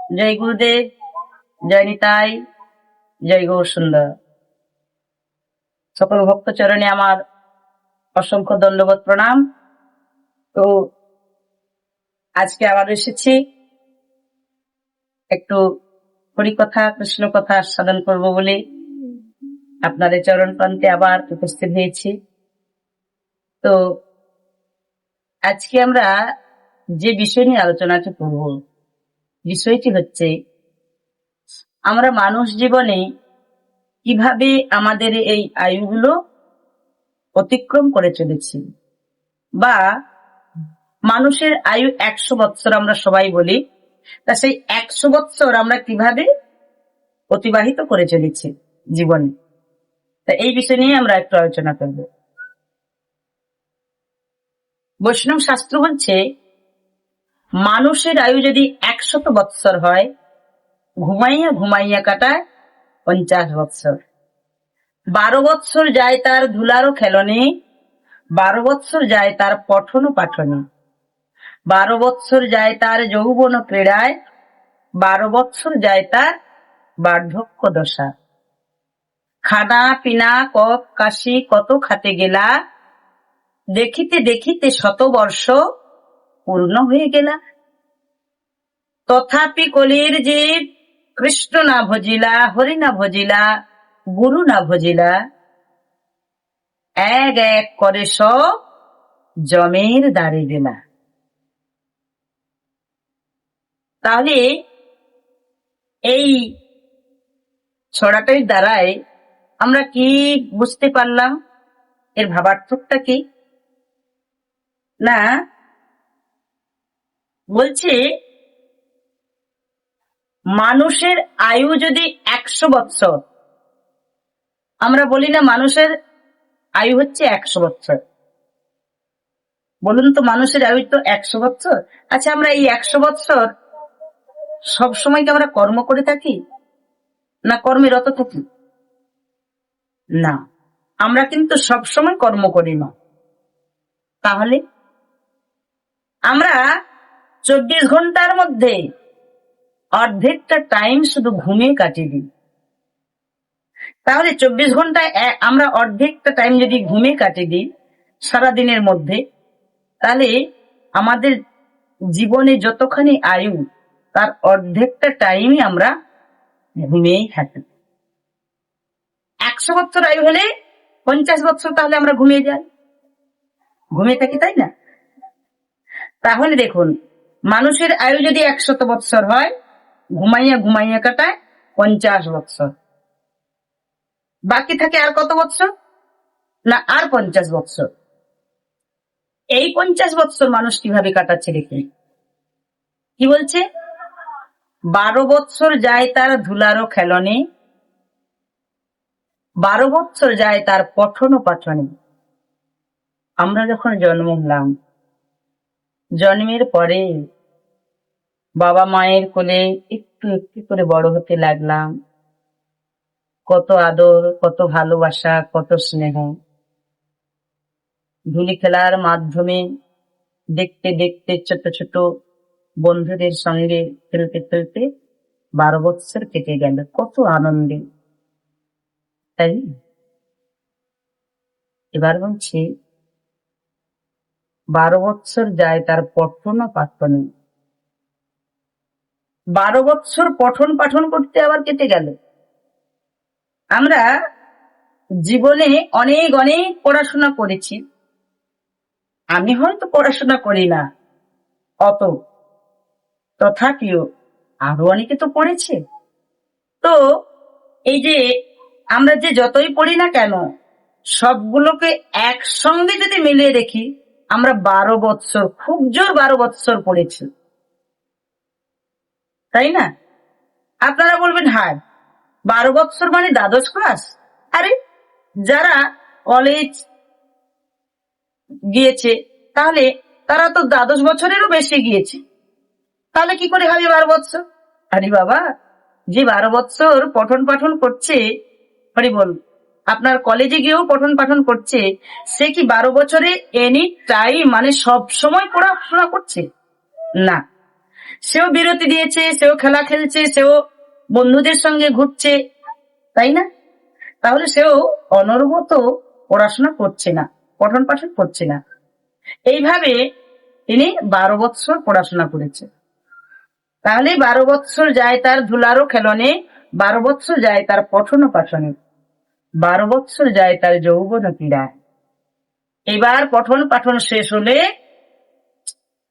জয় গুরুদেব, জয় নিতাই, জয় গৌর সুন্দর। সকল ভক্ত চরণে আমার অসংখ্য দণ্ডবত প্রণাম। তো আজকে আবার এসেছি একটু হরিকথা কৃষ্ণ কথা আস্বাদন করব বলে আপনাদের চরণ প্রান্তে আবার উপস্থিত হয়েছি। তো আজকে আমরা যে বিষয় নিয়ে আলোচনাটা করব, বিষয়টি হচ্ছে আমরা মানুষ জীবনে কিভাবে আমাদের এই আয়ুগুলো অতিক্রম করে চলেছি, বা মানুষের আয়ু 100 বৎসর আমরা সবাই বলি, তা সেই 100 বৎসর আমরা কিভাবে অতিবাহিত করে চলেছি জীবনে। তা এই বিষয় নিয়ে আমরা একটু আলোচনা করব। বৈষ্ণব শাস্ত্র বলছে মানুষের আয়ু যদি 100 বৎসর হয়, ঘুমাইয়া ঘুমাইয়া কাটায় 50 বৎসর। 12 বৎসর যায় তার ধুলারও খেলনে, 12 বৎসর যায় তার পঠন পাঠনে, 12 বৎসর যায় তার যৌবন ক্রীড়ায়, 12 বৎসর যায় তার বার্ধক্য দশা। খানা পিনা কপ কাশি কত খাতে গেলা, দেখিতে দেখিতে 100 বর্ষ পূর্ণ হয়ে গেলা। তথাপি কলির জীব কৃষ্ণ না ভজিলা, হরি না ভজিলা, গুরু না ভজিলা, এক এক করে সব জমের দ্বারে গেলা। তাহলে এই ছড়াটার দ্বারাই আমরা কি বুঝতে পারলাম, এর ভাবার্থকটা কি? না, বলছে মানুষের আয়ু যদি 100 বৎসর, আমরা বলি না মানুষের আয়ু হচ্ছে 100 বৎসর। বলুন তো, মানুষের আয়ু তো 100 বৎসর। আচ্ছা, আমরা এই 100 বৎসর সবসময় কি আমরা কর্ম করে থাকি, না কর্মে রত থাকি? না, আমরা কিন্তু সবসময় কর্ম করি না। তাহলে আমরা 24 ঘন্টার মধ্যে অর্ধেকটা টাইম শুধু ঘুমিয়ে কাটিয়ে দিই। তাহলে 24 ঘন্টায় আমরা অর্ধেকটা টাইম যদি ঘুমিয়ে কাটিয়ে দিই সারাদিনের মধ্যে, তাহলে আমাদের জীবনে যতখানি আয়ু তার অর্ধেকটা টাইমই আমরা ঘুমিয়েই থাকি। 100 বছর আয়ু হলে 50 বছর তাহলে আমরা ঘুমিয়ে যাই, ঘুমিয়ে থাকি, তাই না? তাহলে দেখুন, মানুষের আয়ু যদি 100 বৎসর হয়, ঘুমাইয়া ঘুমাইয়া কাটায় 50 বৎসর। বাকি থাকে আর কত বৎসর? না, আর 50 বৎসর। এই 50 বৎসর মানুষ কিভাবে কাটাচ্ছে দেখুন। কি বলছে? 12 বৎসর যায় তার ধুলারও খেলনে, 12 বৎসর যায় তার পঠন পাঠনে। আমরা যখন জন্ম হলাম, জন্মের পরে বাবা মায়ের কোলে একটু একটু করে বড় হতে লাগলাম। কত আদর, কত ভালোবাসা, কত স্নেহ। ধুলি খেলার মাধ্যমে দেখতে দেখতে ছোট ছোট বন্ধুদের সঙ্গে খেলতে খেলতে 12 বৎসর কেটে গেল, কত আনন্দে, তাই? এবার বলছি 12 বৎসর যায় তার পঠন পাঠনে। 12 বৎসর পঠন পাঠন করতে আবার কেটে গেল। আমরা জীবনে অনেক অনেক পড়াশোনা করেছি। আমি হয়তো পড়াশোনা করি না অত, তথাপিও আরো অনেকে তো পড়েছে। তো এই যে আমরা যে যতই পড়ি না কেন, সবগুলোকে একসঙ্গে যদি মিলিয়ে দেখি, আমরা 12 বৎসর, খুব জোর 12 বৎসর পড়েছি, তাই না? আপনারা বলবেন, হ্যাঁ 12 বৎসর মানে দ্বাদশ ক্লাস। আরে, যারা কলেজ গিয়েছে তাহলে তারা তো দ্বাদশ বছরেরও বেশি গিয়েছে, তাহলে কি করে হবে 12 বৎসর? আরে বাবা, যে 12 বৎসর পঠন পাঠন করছে, হরি বল, আপনার কলেজে গিয়েও পঠন পাঠন করছে, সে কি 12 বছরে এনি টাইম মানে সব সময় পড়াশোনা করছে? না, সেও বিরতি দিয়েছে, সেও খেলা খেলছে, সেও বন্ধুদের সঙ্গে ঘুরছে, তাই না? তাহলে সেও অনর্গত পড়াশোনা করছে না, পঠন পাঠন করছে না। এইভাবে তিনি 12 বৎসর পড়াশোনা করেছে। তাহলে 12 বৎসর যায় তার ধুলারও খেলনে, 12 বৎসর যায় তার পঠন পাঠনে, 12 বৎসর যায় তার যৌবন ক্রীড়ায়। এবার পঠন পাঠন শেষ হলে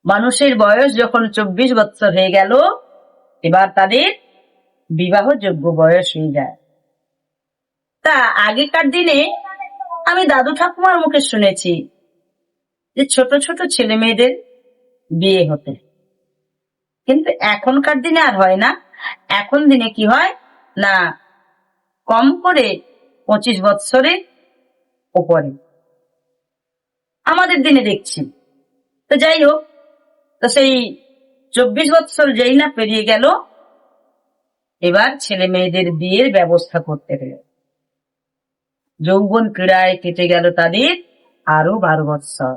মানুষের বয়স যখন 24 বৎসর হয়ে গেল, এবার তাদের বিবাহযোগ্য বয়স হয়ে যায়। তা আগেকার দিনে আমি দাদু ঠাকুমার মুখে শুনেছি যে ছোট ছোট ছেলে মেয়েদের বিয়ে হতে, কিন্তু এখনকার দিনে আর হয় না। এখন দিনে কি হয় না, কম করে 25 বৎসরের উপরে আমাদের দিনে দেখছি। তো যাই হোক, তো সেই 24 বৎসর যেই না পেরিয়ে গেল, এবার ছেলে মেয়েদের বিয়ের ব্যবস্থা করতে হলো। যৌবন ক্রীড়ায় কেটে গেল তাদের আরো 12 বৎসর।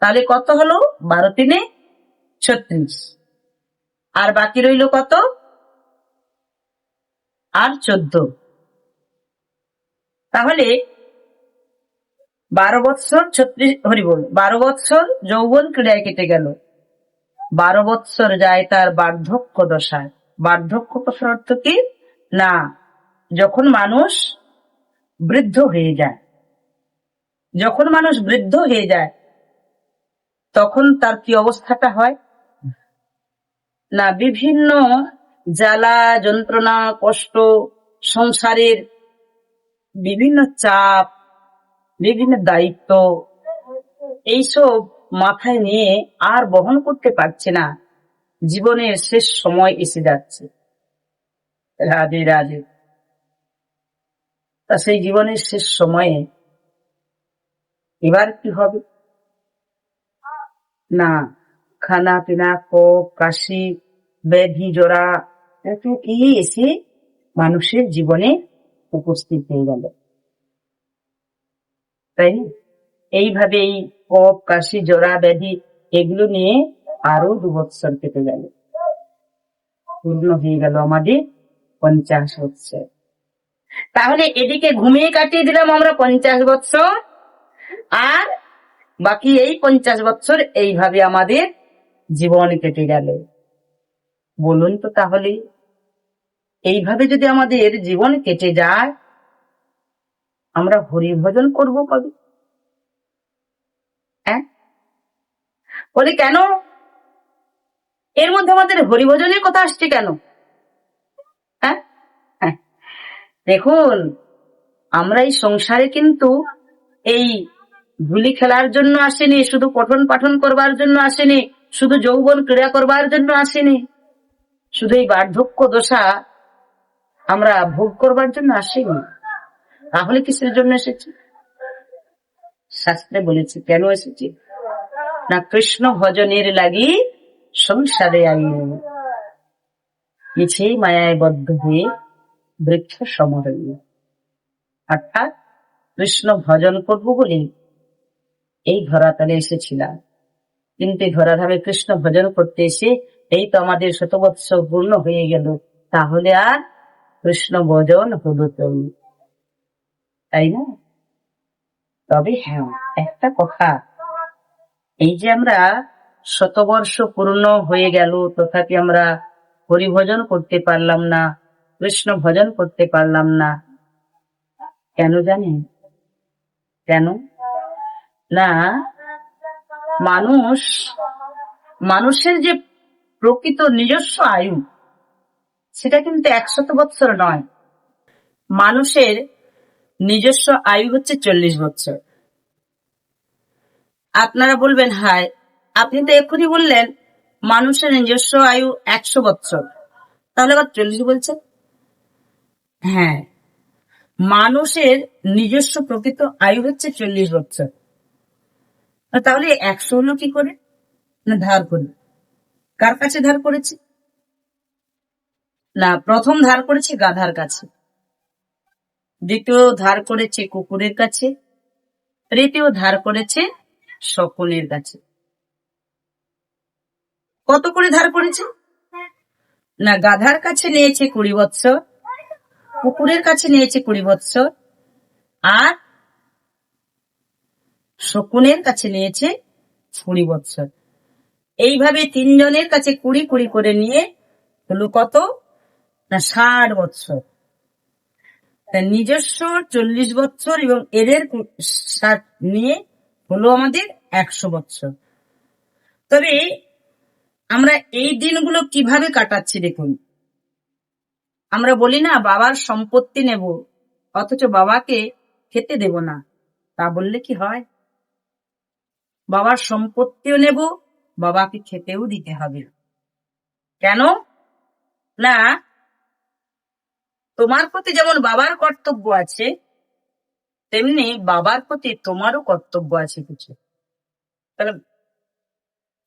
তাহলে কত হলো? 12 তিনে 36, আর বাকি রইল কত? আর 14। তাহলে 12 বৎসর 36, হরিবল, 12 বৎসর যৌবন ক্রীড়ায় কেটে গেল, 12 বৎসর যায় তার বার্ধক্য দশায়। বার্ধক্য দশার অর্থ কি না, যখন মানুষ বৃদ্ধ হয়ে যায়, যখন মানুষ বৃদ্ধ হয়ে যায় তখন তার কি অবস্থাটা হয় না, বিভিন্ন জ্বালা যন্ত্রণা কষ্ট, সংসারের বিভিন্ন চাপ, বিভিন্ন দায়িত্ব, এইসব মাথায় নিয়ে আর বহন করতে পারছে না। জীবনের শেষ সময় এসে যাচ্ছে। রাধে রাধে। তা সেই জীবনের শেষ সময়ে এবার কি হবে না, খানা পিনা কফ কাশি ব্যাধি জরা এত কি এসে মানুষের জীবনে উপস্থিত হয়ে গেল, তাই না? এইভাবে এই কফ কাশি জরা ব্যাধি এগুলো নিয়ে আরো 2 বৎসর কেটে গেল, পূর্ণ হয়ে গেল আমাদের 50 বৎসর। তাহলে এদিকে ঘুমিয়ে কাটিয়ে দিলাম আমরা 50 বৎসর, আর বাকি এই 50 বৎসর এইভাবে আমাদের জীবন কেটে গেল। বলুন তো তাহলে এইভাবে যদি আমাদের জীবন কেটে যায়, আমরা হরি ভজন করবো কবে? হ্যাঁ, বলি কেন এর মধ্যে আমাদের হরিভজনের কথা আসছে কেন? হ্যাঁ, হ্যাঁ, দেখুন, আমরা এই সংসারে কিন্তু এই ধুলি খেলার জন্য আসেনি, শুধু পঠন পাঠন করবার জন্য আসেনি, শুধু যৌবন ক্রীড়া করবার জন্য আসেনি, শুধু এই বার্ধক্য দশা আমরা ভোগ করবার জন্য আসেনি। তাহলে কিসের জন্য এসেছি? শাস্ত্রে বলেছে কেন এসেছি না, কৃষ্ণ ভজনের লাগি সংসারে আইনি, মিছেই মায়ায় বদ্ধ হয়ে বৃক্ষ সমরণী। অর্থাৎ কৃষ্ণ ভজন করবো বলে এই ধরাতলে এসেছিলাম, কিন্তু ধরাধামে কৃষ্ণ ভজন করতে এসে এই তো আমাদের 100 বৎসর পূর্ণ হয়ে গেল, তাহলে আর কৃষ্ণ ভজন হলো তো, তাই না? তবে হ্যাঁ, একটা কথা, এই যে আমরা 100 বর্ষ পূর্ণ হয়ে গেল তথাপি আমরা হরিভজন করতে পারলাম না, কৃষ্ণ ভজন করতে পারলাম না, কেন জানেন? কেন না, মানুষের যে প্রকৃত নিজস্ব আয়ু সেটা কিন্তু 100 বৎসর নয়। মানুষের নিজস্ব আয়ু হচ্ছে 40 বৎসর। আপনারা বলবেন হায়, আপনি তো এক্ষুনি বললেন মানুষের নিজস্ব আয়ু 100 বৎসর, তাহলে আবার 40 বলছেন? হ্যাঁ, মানুষের নিজস্ব প্রকৃত আয়ু হচ্ছে 40 বৎসর। তাহলে 100 হলো কি করে না, ধার করে। কার কাছে ধার করেছে না, প্রথম ধার করেছে গাধার কাছে, দ্বিতীয় ধার করেছে কুকুরের কাছে, তৃতীয় ধার করেছে শকুনের কাছে। কত করে ধার করেছে? না গাধার কাছে নিয়েছে 20 বৎসর, কুকুরের কাছে নিয়েছে 20 বৎসর, আর শকুনের কাছে নিয়েছে 20 বৎসর। এইভাবে তিনজনের কাছে 20 করে নিয়ে হলো কত? না 60 বৎসর। নিজস্ব 40 বৎসর এবং এদের 60 নিয়ে হলো আমাদের 100 বৎসর। তবে আমরা এই দিনগুলো কিভাবে কাটাচ্ছি দেখুন। আমরা বলি না বাবার সম্পত্তি নেব, অথচ বাবাকে খেতে দেব না, তা বললে কি হয়? বাবার সম্পত্তিও নেব, বাবাকে খেতেও দিতে হবে। কেন? না তোমার প্রতি যেমন বাবার কর্তব্য আছে, তেমনি বাবার প্রতি তোমারও কর্তব্য আছে কিছু। তাহলে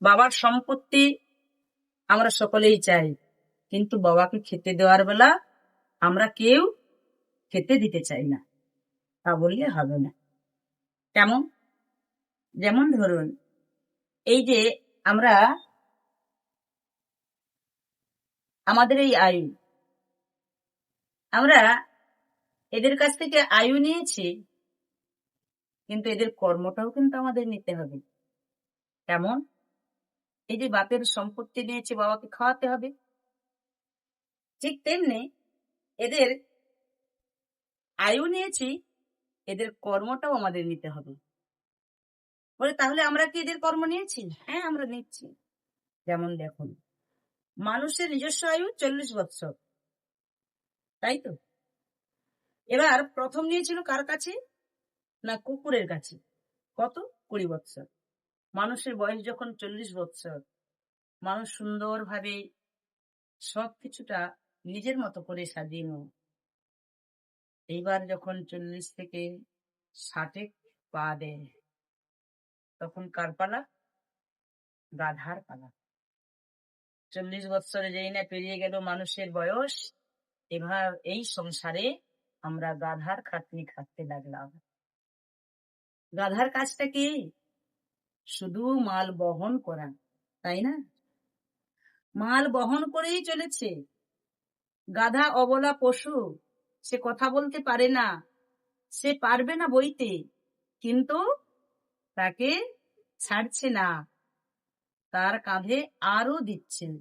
বাবার সম্পত্তি আমরা সকলেই চাই, কিন্তু বাবাকে খেতে দেওয়ার বেলা আমরা কেউ খেতে দিতে চাই না, তা বললে হবে না। কেমন? যেমন ধরুন এই যে আমরা আমাদের এই আয়ু, আমরা এদের কাছ থেকে আয়ু নিয়েছি, কিন্তু এদের কর্মটাও কিন্তু আমাদের নিতে হবে। কেমন? এই যে বাপের সম্পত্তি নিয়েছে, বাবাকে খাওয়াতে হবে, ঠিক তেমনি এদের আয়ু নিয়েছি, এদের কর্মটাও আমাদের নিতে হবে। বলে তাহলে আমরা কি এদের কর্ম নিয়েছি? হ্যাঁ আমরা নিচ্ছি। যেমন দেখুন, মানুষের নিজস্ব আয়ু 40 বৎসর, তাই তো? এবার প্রথম নিয়েছিল কার কাছে? না কুকুরের কাছে। কত? 20 বৎসর। মানুষের বয়স যখন 40 বৎসর, মানুষ সুন্দরভাবে সবকিছুটা নিজের মতো করে সাজিয়ে নেয়। এইবার যখন 40 থেকে 60 পা দেয়, তখন কার পালা? গাধার পালা। 40 বৎসরে যেই না পেরিয়ে গেল মানুষের বয়স, এবার এই সংসারে আমরা গাধার খাটনি খাটতে লাগলাম। গাধার কাজটা কি? শুধু মাল বহন করা, তাই না? মাল বহন করেই চলেছে। গাধা অবলা পশু, সে কথা বলতে পারে না, সে পারবে না বইতে, কিন্তু তাকে ছাড়ছে না, তার কাঁধে আরো দিচ্ছেন,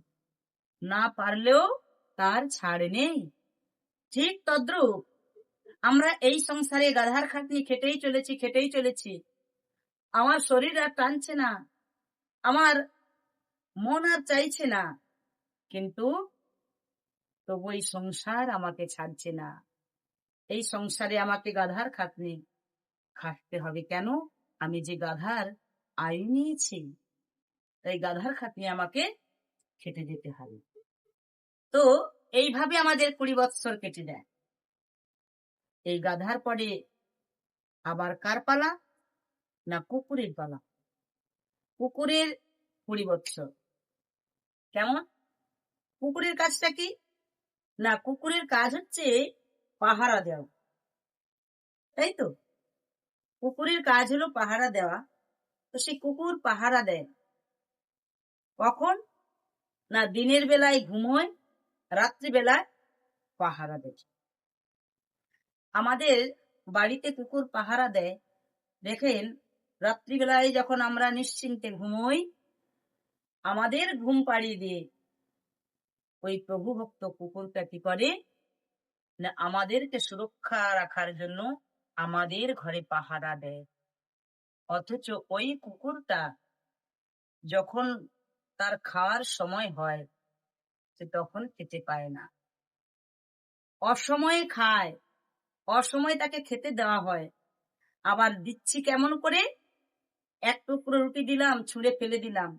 না পারলেও তার ছাড় নেই। ঠিক তদ্রূপ আমরা এই সংসারে গাধার খাটনি খেটেই চলেছি, খেটেই চলেছি। আমার শরীর আর টানছে না, আমার মন আর চাইছে না, কিন্তু তবু এই সংসার আমাকে ছাড়ছে না। এই সংসারে আমাকে গাধার খাটনি খাটতে হবে। কেন? আমি যে গাধার আয়ু নিয়েছি, তাই গাধার খাটনি আমাকে খেটে যেতে হবে। তো এইভাবে আমাদের 20 বৎসর কেটে যায়। এই গাধার পরে আবার কার পালা? না কুকুরের পালা। কুকুরের 20 বৎসর। কেমন? কুকুরের কাজটা কি? না কুকুরের কাজ হচ্ছে পাহারা দেওয়া, তাই তো? কুকুরের কাজ হলো পাহারা দেওয়া। তো সেই কুকুর পাহারা দেয় কখন? না দিনের বেলায় ঘুমোয়, রাত্রিবেলায় পাহারা দেয়। আমাদের বাড়িতে কুকুর পাহারা দেয়, দেখেন রাত্রিবেলায় যখন আমরা নিশ্চিন্তে ঘুমোই, আমাদের ঘুম পাড়িয়ে দিয়ে ওই প্রভু ভক্ত কুকুরটা কি করে? না আমাদেরকে সুরক্ষা রাখার জন্য আমাদের ঘরে পাহারা দেয়। অথচ ওই কুকুরটা যখন তার খাওয়ার সময় হয়, সে তখন খেতে পায় না, অসময়ে খায়, অসময়ে তাকে খেতে দেওয়া হয়। আবার দিচ্ছি কেমন করে? এক টুকরো রুটি দিলাম, ছুঁড়ে ফেলে দিলাম,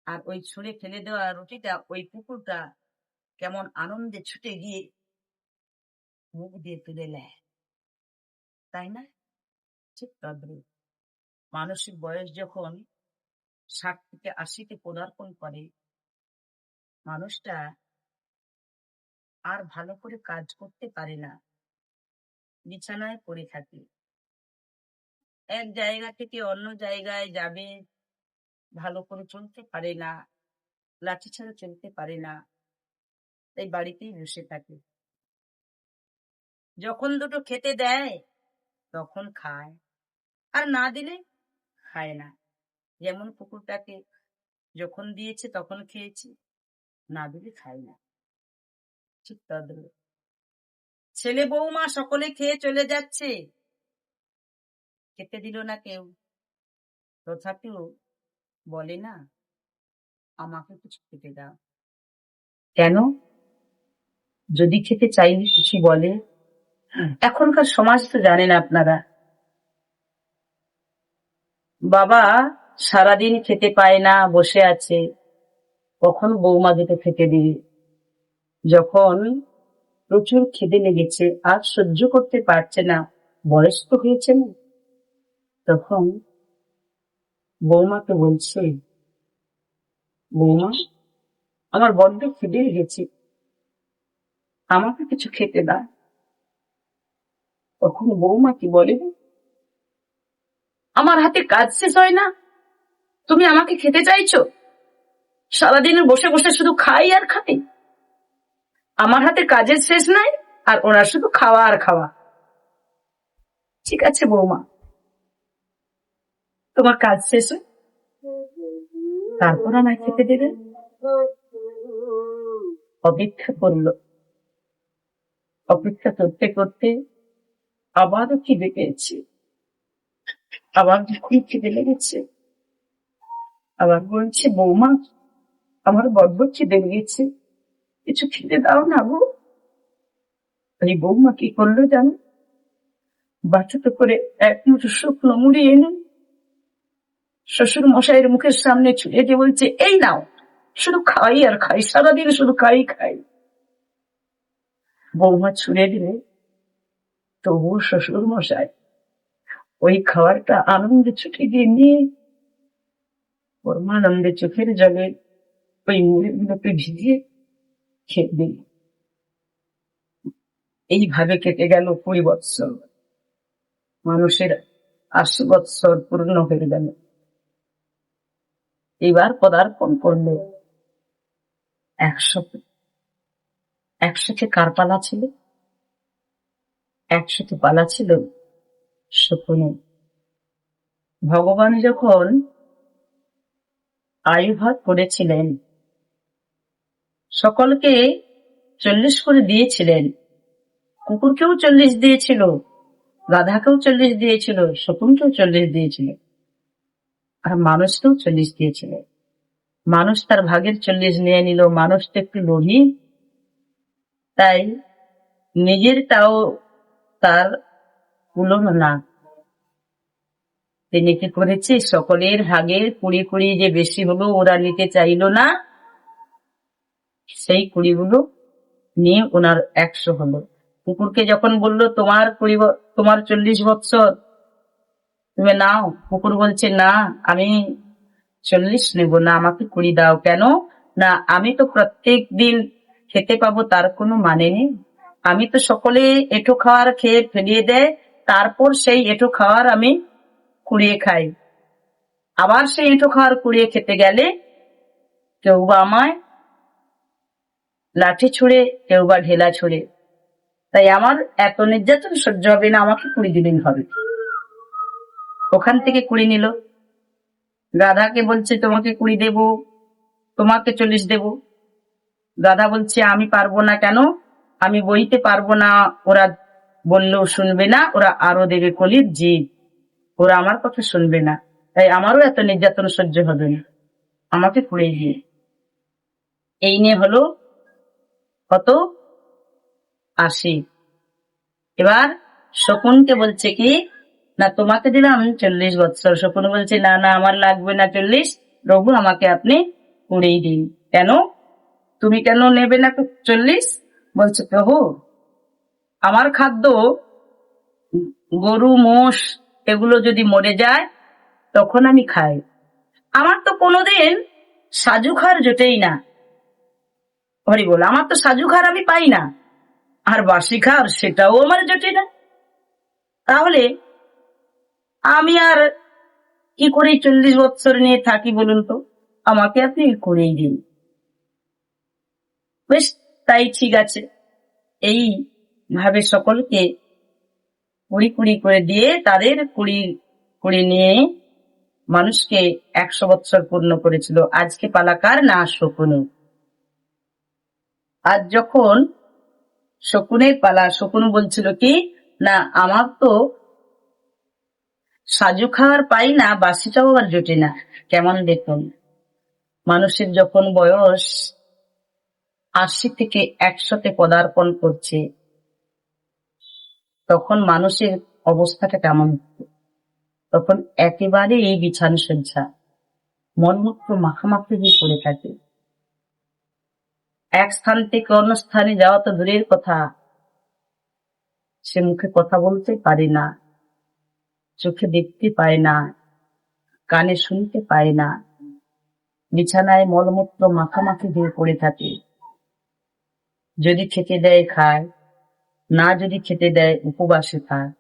আর ওই ছুঁড়ে ফেলে দেওয়া রুটিটা ওই কুকুরটা কেমন আনন্দে ছুটে গিয়ে মুখ দিয়ে তুলে নেয়, তাই না? ঠিক তদ্রুপ মানসিক বয়স যখন 60 থেকে 80-তে পদার্পণ করে, মানুষটা আর ভালো করে কাজ করতে পারে না, বিছানায় পড়ে থাকে। এক জায়গা থেকে অন্য জায়গায় যাবে, ভালো করে চলতে পারে না, লাঠি ছাড়া চলতে পারে না, তাই বাড়িতেই বসে থাকে। যখন দুটো খেতে দেয় তখন খায়, আর না দিলে খায় না। যেমন কুকুরটাকে যখন দিয়েছে তখন খেয়েছে, না দিলে খায় না। ঠিক তদ্রূপ ছেলে বৌমা সকলে খেয়ে চলে যাচ্ছে, খেতে দিল না কেউ, তথাপিও বলে না আমাকে কিছু খেতে দাও। কেন? যদি খেতে চাইলে কিছু বলে। এখনকার সমাজ তো জানেন আপনারা, বাবা সারাদিন খেতে পায় না, বসে আছে, কখন বৌমা দুটো খেতে দিবে। যখন প্রচুর খিদে লেগেছে, আর সহ্য করতে পারছে না, বয়স তো হয়েছে না, তখন বৌমাকে বলছে, বৌমা আমার বড্ড খিদে লেগেছে, আমাকে কিছু খেতে দাও। তখন বৌমা কি বলে, আমার হাতে কাজ শেষ হয় না, তুমি আমাকে খেতে চাইছো? সারাদিন বসে বসে শুধু খাই আর খাই, আমার হাতে কাজের শেষ নাই, আর ওরা শুধু খাওয়া আর খাওয়া। ঠিক আছে বৌমা, তোমার কাজ শেষ হয় তারপর আমায় খেতে দেবে। অপেক্ষা করলো, অপেক্ষা করতে করতে আবারও খিদে পেয়েছে, আবার যখন খিদে লেগেছে, আবার বলছে, বৌমা আমার বড্ড খিদে লেগেছে, কিছু খেতে দাও না গো। এই বৌমা কি করলো জানো, বাচ্চাতে করে এক মুঠো শুকনো মুড়ি এনে শ্বশুর মশাইয়ের মুখের সামনে ছুঁড়ে দিয়ে বলছে, এই নাও, শুধু খাই আর খাই, সারাদিন শুধু খাই খাই। বৌমা ছুঁড়ে দিলে তবুও শ্বশুর মশাই ওই খাবারটা আনন্দে ছুটে দিয়ে নিয়ে পরমানন্দে চোখের জলে ওই মুড়িগুলোকে ভিজিয়ে খেয়ে দিল। এইভাবে কেটে গেল 20 বৎসর। মানুষের 80 বৎসর পূর্ণ হয়ে গেল। এবার পদার্পণ করলে 100। 100 কার পালা ছিল? 100 পালা ছিল শকুনের। ভগবান যখন আয়ুভাগ করেছিলেন, সকলকে 40 করে দিয়েছিলেন, কুকুরকেও 40 দিয়েছিল, গাধাকেও 40 দিয়েছিল, শকুনকেও 40 দিয়েছিল, আর মানুষকেও 40 দিয়েছিল। মানুষ তার ভাগের 40 নিয়ে নিল। মানুষ তো একটু লোভী, তাই নিজেরটাও তার কুলোনো না। তিনি কি করেছে, সকলের ভাগের 20 যে বেশি হলো ওরা নিতে চাইল না, সেই 20 নিয়ে ওনার 100 হলো। কুকুরকে যখন বললো তোমার 40 বৎসর, তুমি নাও, কুকুর বলছে না আমি 40 নেব না, আমাকে 20 দাও। কেন না, আমি তো প্রত্যেক দিন খেতে পাবো তার কোনো মানে নেই। আমি তো সকলে এঁঠো খাওয়ার খেয়ে ফেলিয়ে দেয়, তারপর সেই এঁঠো খাওয়ার আমি কুড়িয়ে খাই। আবার সেই এঁঠো খাওয়ার কুড়িয়ে খেতে গেলে কেউ বা আমায় লাঠি ছুঁড়ে, কেউ বা ঢেলা ছুঁড়ে। তাই আমার এত নির্যাতন সহ্য হবে না, আমাকে 20 দিলেই হবে। ওখান থেকে 20 নিল। গাধাকে বলছে তোমাকে 20 দেব, তোমাকে 40 দেব। গাধা বলছে আমি পারবো না। কেন? আমি বইতে পারবো না, ওরা বললেও শুনবে না, ওরা আরো দেবে কলির জিদ, ওরা আমার কথা শুনবে না, তাই আমারও এত নির্যাতন সহ্য হবে না, আমাকে 20 দিয়ে। এই নিয়ে হলো কত? 80। এবার শকুনকে বলছে কি, না তোমাকে দিলাম 40 বৎসর। শকুন বলছে না না, আমার লাগবে না 40, প্রভু আমাকে আপনি 20 দিন। কেন? তুমি কেন নেবে না 40? বলছে প্রভু আমার খাদ্য গরু মোষ এগুলো যদি মরে যায় তখন আমি খাই, আমার তো কোনোদিন সাজু খার জোটেই না। হরি বল, আমার তো সাজু খার আমি পাই না, আর বাসি খার সেটাও আমার জোটে না, তাহলে আমি আর কি করে 40 বছর নিয়ে থাকি বলুন তো, আমাকে আপনি করেই দিন। বেশ, তাই ঠিক আছে। এই ভাবে সকলকে কুড়ি কুড়ি করে দিয়ে তাদের কুড়ি কুড়ি নিয়ে মানুষকে 100 বছর পূর্ণ করেছিল। আজকে পালাকার না শকুনে। আজ যখন শকুনের পালা, শকুন বলছিল কি না, আমার তো সাজু খাওয়ার পাই না, বাসিটাও আর জোটে না। কেমন দেখুন, মানুষের যখন বয়স 80 থেকে 100-তে পদার্পণ করছে, তখন মানুষের অবস্থাটা কেমন? তখন একেবারে এই বিছানা সজ্জা, মলমূত্র মাখামাখি হয়ে পড়ে থাকে। এক স্থান থেকে অন্য স্থানে যাওয়া তো দূরের কথা, সে মুখে কথা বলতে পারে না, চোখে দেখতে পায় না, কানে শুনতে পায় না, বিছানায় মলমূত্র মাখামাখি হয়ে পড়ে থাকে। যদি খেতে দেয় খায়, না যদি খেতে দেয় উপবাসে খায়।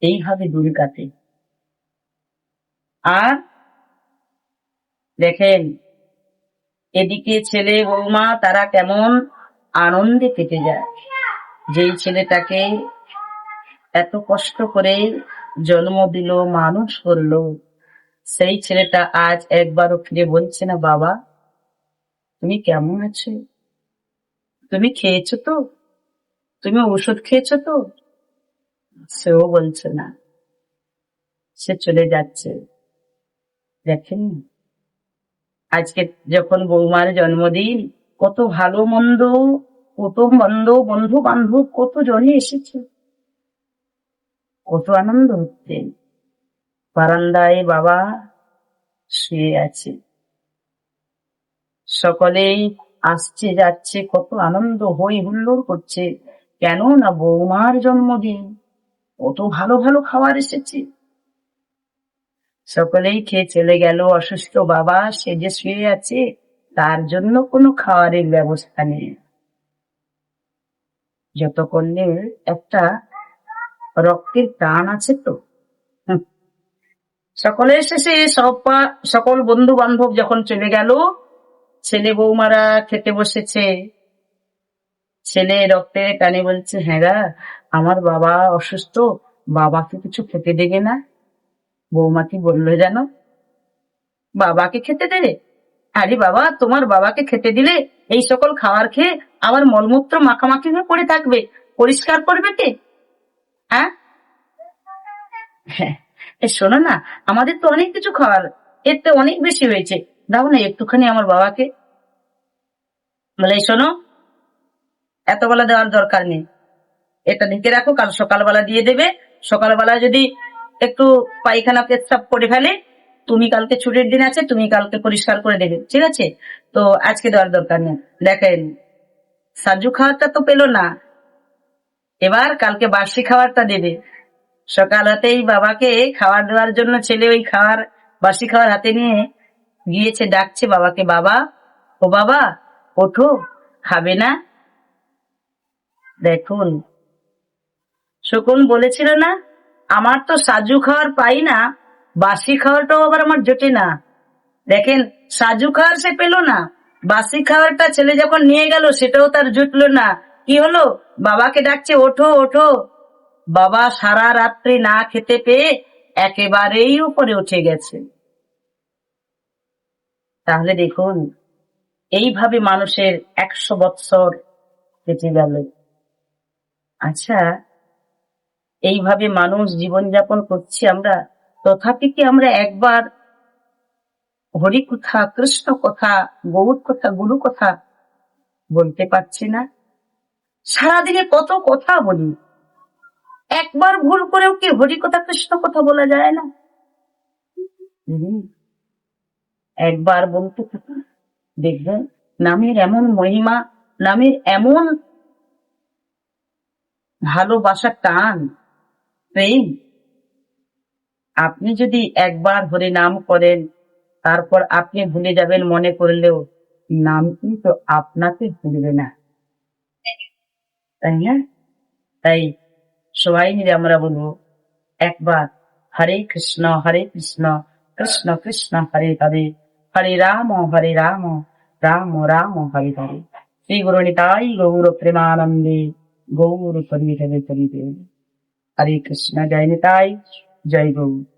এইভাবে দিন কাটে। আর দেখেন, এদিকে ছেলে বৌমা তারা কেমন আনন্দে কেটে যায়। যেই ছেলেটাকে এত কষ্ট করে জন্ম দিল, মানুষ করলো, সেই ছেলেটা আজ একবারও ফিরে বলছে না, বাবা তুমি কেমন আছো, তুমি খেয়েছো তো, তুমি ওষুধ খেয়েছো তো। সেও বলছে না, সে চলে যাচ্ছে। দেখেন, আজকে যখন বৌমার জন্মদিন, কত ভালো মন্দ, কত মন্দ বন্ধু বান্ধব কত জনে এসেছে, কত আনন্দ হচ্ছে। বারান্দায় বাবা শুয়ে আছে, সকলেই আসছে যাচ্ছে, কত আনন্দ হই হুল্লোড় করছে। কেন না বৌমার জন্মদিন, কত ভালো ভালো খাবার এসেছে। সকলেই খেয়ে চলে গেল। অসুস্থ বাবা সে যে শুয়ে আছে, তার জন্য কোনো খাবারের ব্যবস্থা নেই। যতক্ষণে একটা রক্তের টান আছে তো। হুঁ, সকলের শেষে সকল বন্ধু বান্ধব যখন চলে গেল, ছেলে বৌমারা খেতে বসেছে। ছেলে রক্তের টানে বলছে, হ্যাঁ গা, আমার বাবা অসুস্থ, বাবাকে কিছু খেতে দেবে না। বৌমা কি বললো জানো, বাবাকে খেতে দেবে? আরে বাবা, তোমার বাবাকে খেতে দিলে এই সকল খাবার খেয়ে আবার মলমূত্র মাখামাখি হয়ে পড়ে থাকবে, পরিষ্কার করবে কে? হ্যাঁ, হ্যাঁ, শোনো না, আমাদের তো অনেক কিছু খাওয়ার, এর তো অনেক বেশি হয়েছে, দাও না একটুখানি আমার বাবাকে। বলে, শোনো, এত বেলা দেওয়ার দরকার নেই, এটা ঢেকে রাখো, কাল সকালবেলা দিয়ে দেবে। সকালবেলা যদি একটু পায়খানা পেচ্ছাপ করে ফেলে, তুমি কালকে ছুটির দিন আছে, তুমি কালকে পরিষ্কার করে দেবে, ঠিক আছে? তো আজকে দেওয়ার দরকার নেই। দেখেন, সাজু খাবারটা তো পেলো না, এবার কালকে বাসি খাবারটা দেবে। সকাল হতেই বাবাকে খাবার দেওয়ার জন্য ছেলে ওই খাবার, বাসি খাবার হাতে নিয়ে গিয়েছে, ডাকছে বাবাকে, বাবা, ও বাবা ওঠো, খাবে না? দেখুন, শকুন বলেছিল না, আমার তো সাজু খাওয়ার পাই না, বাসি খাওয়ারটাও আবার আমার জোটে না। দেখেন, সাজু খাওয়ার সে পেল না, বাসি খাবারটা ছেলে যখন নিয়ে গেল সেটাও তার জুটলো না। কি হলো, বাবাকে ডাকছে, ওঠো ওঠো। বাবা সারা রাত্রি না খেতে পেয়ে একেবারেই উপরে উঠে গেছে। তাহলে দেখুন, এইভাবে মানুষের 100 বৎসর কেটে গেল। আচ্ছা, এইভাবে মানুষ জীবনযাপন করছি আমরা, তথাপি কি আমরা একবার হরি কথা, কৃষ্ণ কথা, গৌর কথা, গুরু কথা বলতে পারছি না? সারাদিনে কত কথা বলি, একবার ভুল করেও কি হরি কথা, কৃষ্ণ কথা বলা যায় না? হুম, একবার বলতে থাকুন, দেখবেন নামের এমন মহিমা, নামের এমন ভালোবাসা, টান, প্রেম। আপনি যদি একবার হরি নাম করেন, তারপর আপনি ভুলে যাবেন মনে করলেও নাম কিন্তু আপনাকে ভুলবে না, তাই না? তাই সবাই মিলে আমরা বলবো, একবার হরে কৃষ্ণ কৃষ্ণ কৃষ্ণ হরে হরে, হরে রাম রাম রাম হরে হরে। শ্রী গুরু নিতাই গৌর প্রেমানন্দে, গৌর হরি হরে হরি। হরে কৃষ্ণ, জয় নিতাই, জয় গৌর।